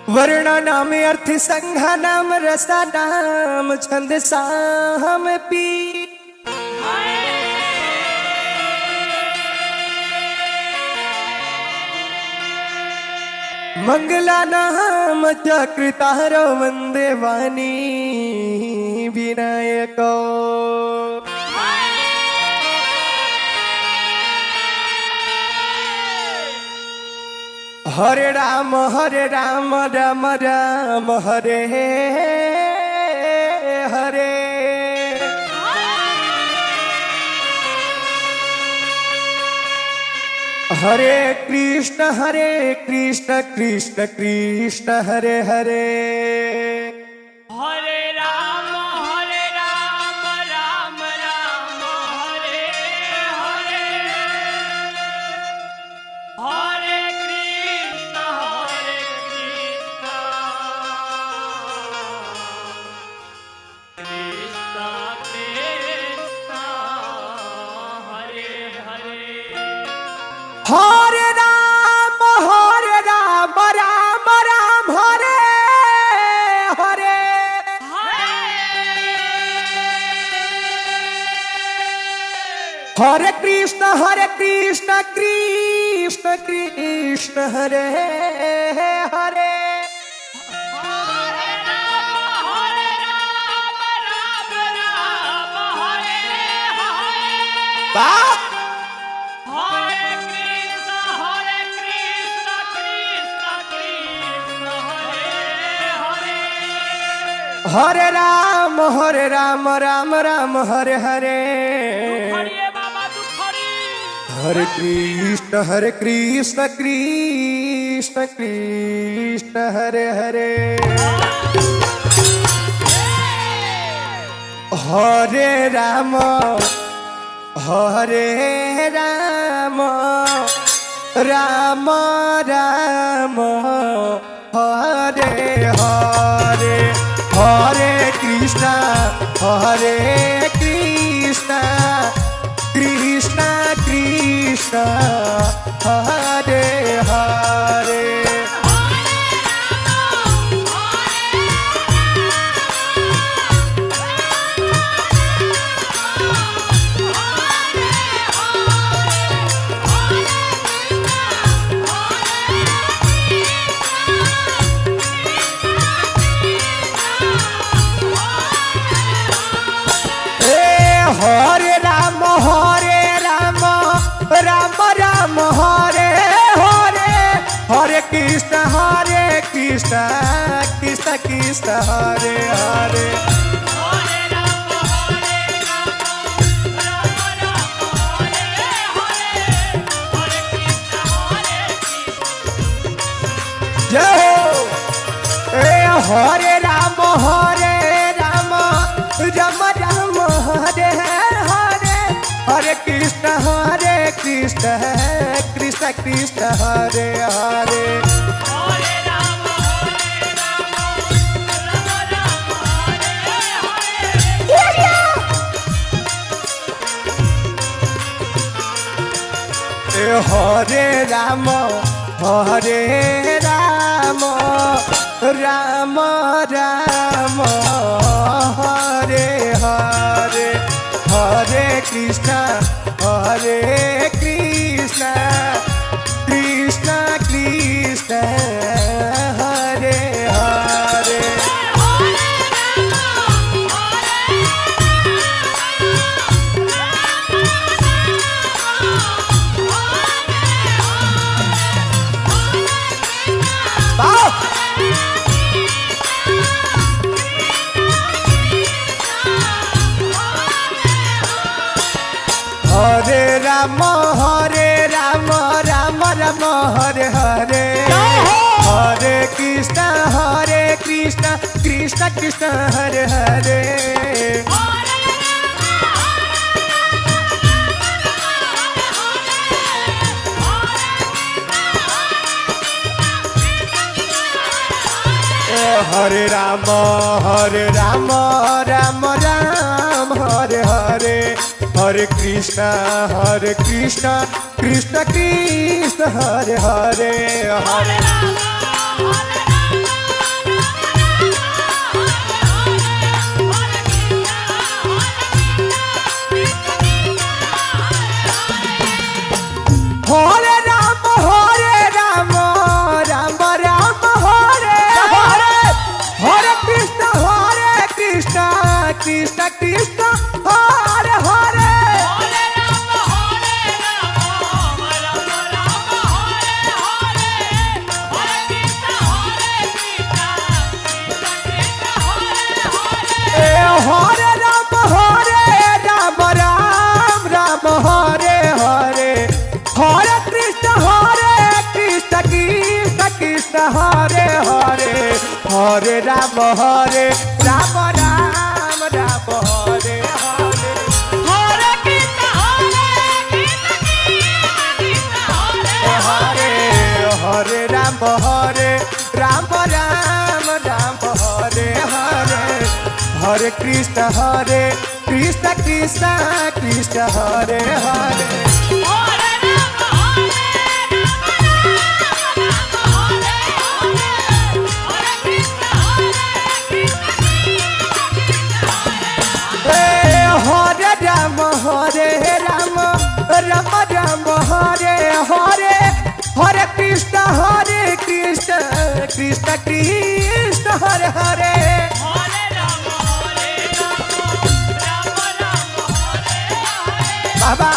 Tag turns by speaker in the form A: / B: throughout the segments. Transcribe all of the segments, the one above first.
A: वर्ण नाम अर्थ संघा नाम रसा नाम छंद साम पी मंगला नाम चकृतारो वंदे वाणी विनायको हरे राम राम राम हरे हरे हरे कृष्ण कृष्ण कृष्ण हरे हरे
B: हरे राम राम राम हरे हरे हरे कृष्ण कृष्ण कृष्ण हरे हरे
A: हरे राम राम राम हरे हरे हरे कृष्ण कृष्ण कृष्ण हरे हरे वाह! हरे राम राम राम हरे हरे हरे कृष्ण कृष्ण कृष्ण हरे हरे हरे राम राम राम हरे हरे हरे कृष्ण कृष्ण कृष्ण हरे हरे हरे राम राम राम हरे हरे हरे कृष्ण कृष्ण कृष्ण हरे हरे जय हो हरे राम राम राम हरे हरे हरे कृष्ण कृष्ण कृष्ण हरे हरे हरे राम राम राम हरे हरे हरे कृष्ण कृष्ण कृष्ण हरे हरे हरे राम राम राम हरे हरे हरे कृष्ण कृष्ण कृष्ण हरे हरे हरे राम राम राम हरे हरे हरे कृष्ण कृष्ण कृष्ण हरे हरे हरे कृष्ण हरे हरे हरे राम राम राम राम हरे हरे
B: हरे कृष्ण
A: हरे हरे राम राम राम राम हरे हरे हरे कृष्ण कृष्ण कृष्ण हरे हरे हरे राम राम राम हरे हरे हरे कृष्ण कृष्ण कृष्ण हरे हरे बाबा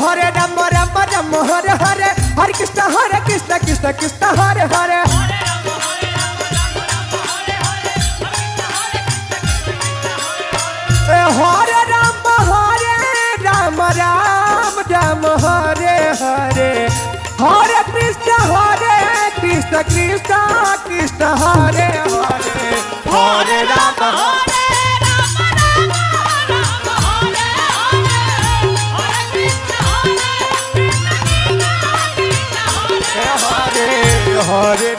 A: हरे राम राम राम हरे हरे हरे कृष्ण कृष्ण हरे हरे हरे राम राम राम हरे हरे हरे कृष्ण कृष्ण हरे हरे हरे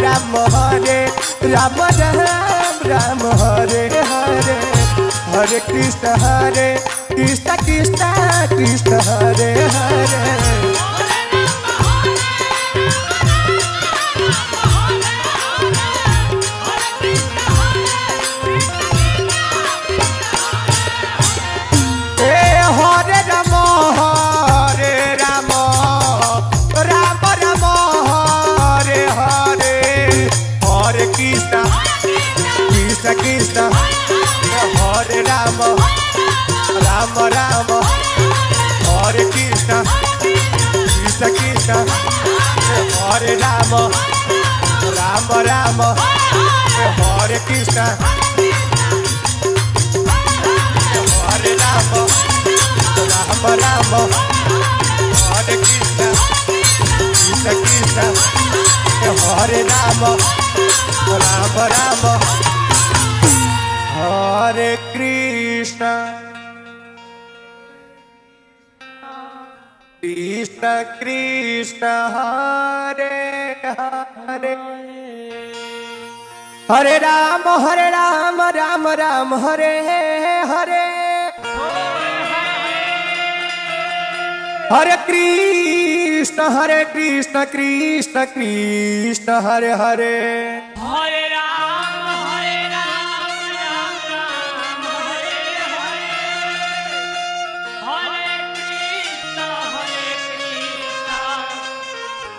A: राम हरे राम राम राम हरे हरे हरे कृष्ण कृष्ण हरे हरे हरे राम राम राम राम हरे हरे हरे कृष्ण कृष्ण हरे राम राम राम हरे कृष्ण कृष्ण हरे राम राम राम हरे कृष्ण हरे राम राम राम हरे कृष्ण कृष्ण हरे राम राम राम हरे कृष्ण कृष्ण हरे हरे हरे राम राम राम हरे हरे हरे कृष्ण कृष्ण कृष्ण हरे हरे
B: हरे राम राम राम हरे हरे हरे कृष्ण कृष्ण कृष्ण हरे हरे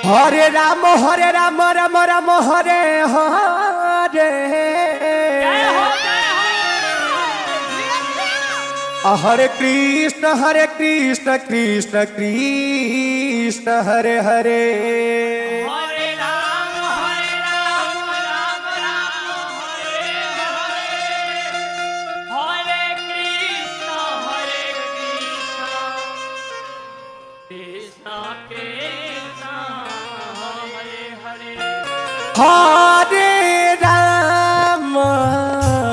A: हरे राम राम राम हरे हरे हरे कृष्ण कृष्ण कृष्ण हरे हरे
B: हरे राम राम राम हरे हरे हरे कृष्ण कृष्ण कृष्ण हरे हरे
A: हरे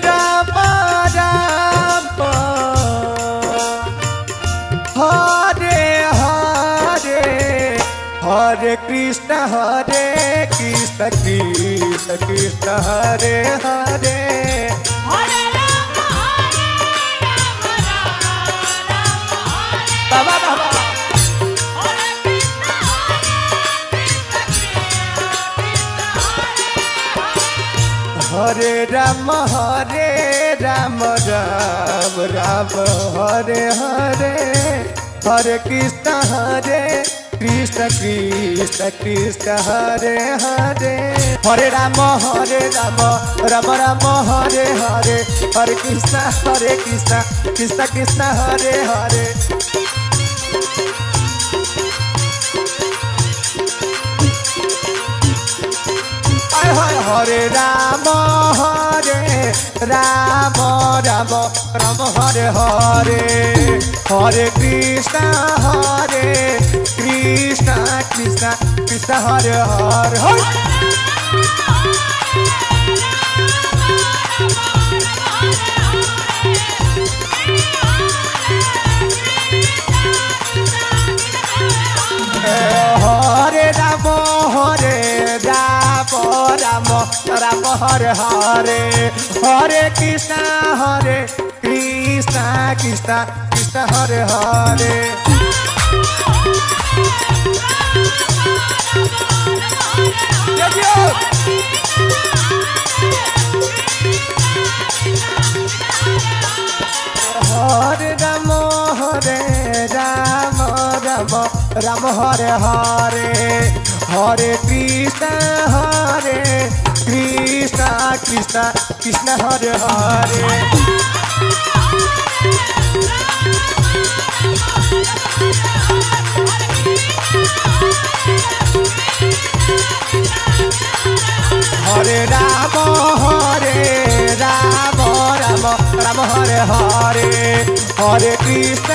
A: राम हरे राम राम राम हरे हरे हरे कृष्ण कृष्ण कृष्ण हरे हरे
B: हरे राम
A: बाबा बाबा
B: हरे कृष्ण
A: हरे राम राम राम हरे हरे हरे कृष्ण कृष्ण कृष्ण कृष्ण हरे हरे हरे राम राम राम हरे हरे हरे कृष्ण कृष्ण कृष्ण हरे हरे हरे राम राम राम हरे हरे हरे कृष्ण कृष्ण कृष्ण हरे हरे हरे राम राम हरे हरे हरे कृष्ण कृष्ण कृष्ण हरे हरे हरे राम राम हरे हरे हरे कृष्ण कृष्ण कृष्ण हरे हरे हरे राम राम हरे हरे हरे कृष्ण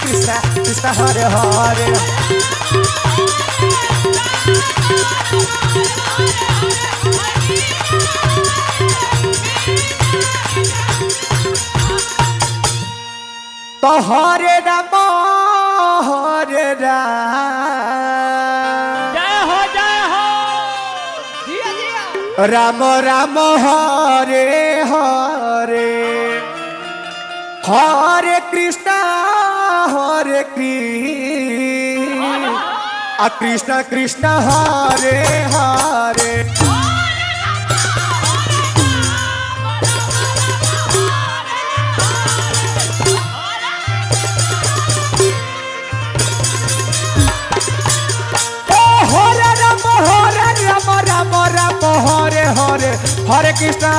A: कृष्ण कृष्ण हरे हरे तो हरे राम
B: जय हो
A: राम राम हरे हरे हरे कृष्ण कृष्ण कृष्ण हरे हरे हरे हरे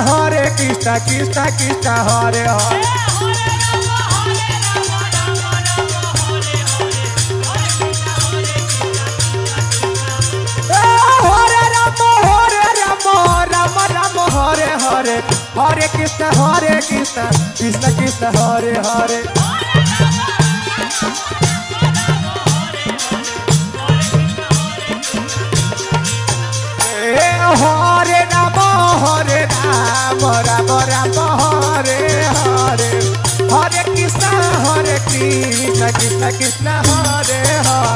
A: हरे कृष्ण कृष्ण कृष्ण हरे हरे हरे राम हरे हरे हरे कृष्ण कृष्ण कृष्ण हरे हरे हरे राम राम हरे हरे हरे कृष्ण कृष्ण कृष्ण हरे हरे हरे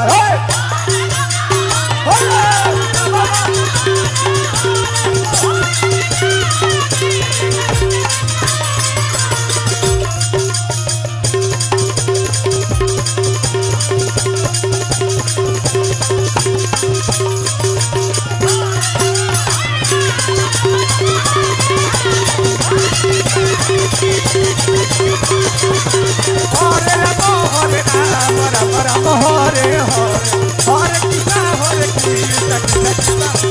A: राम हरे हरे हरे कृष्ण कृष्ण कृष्ण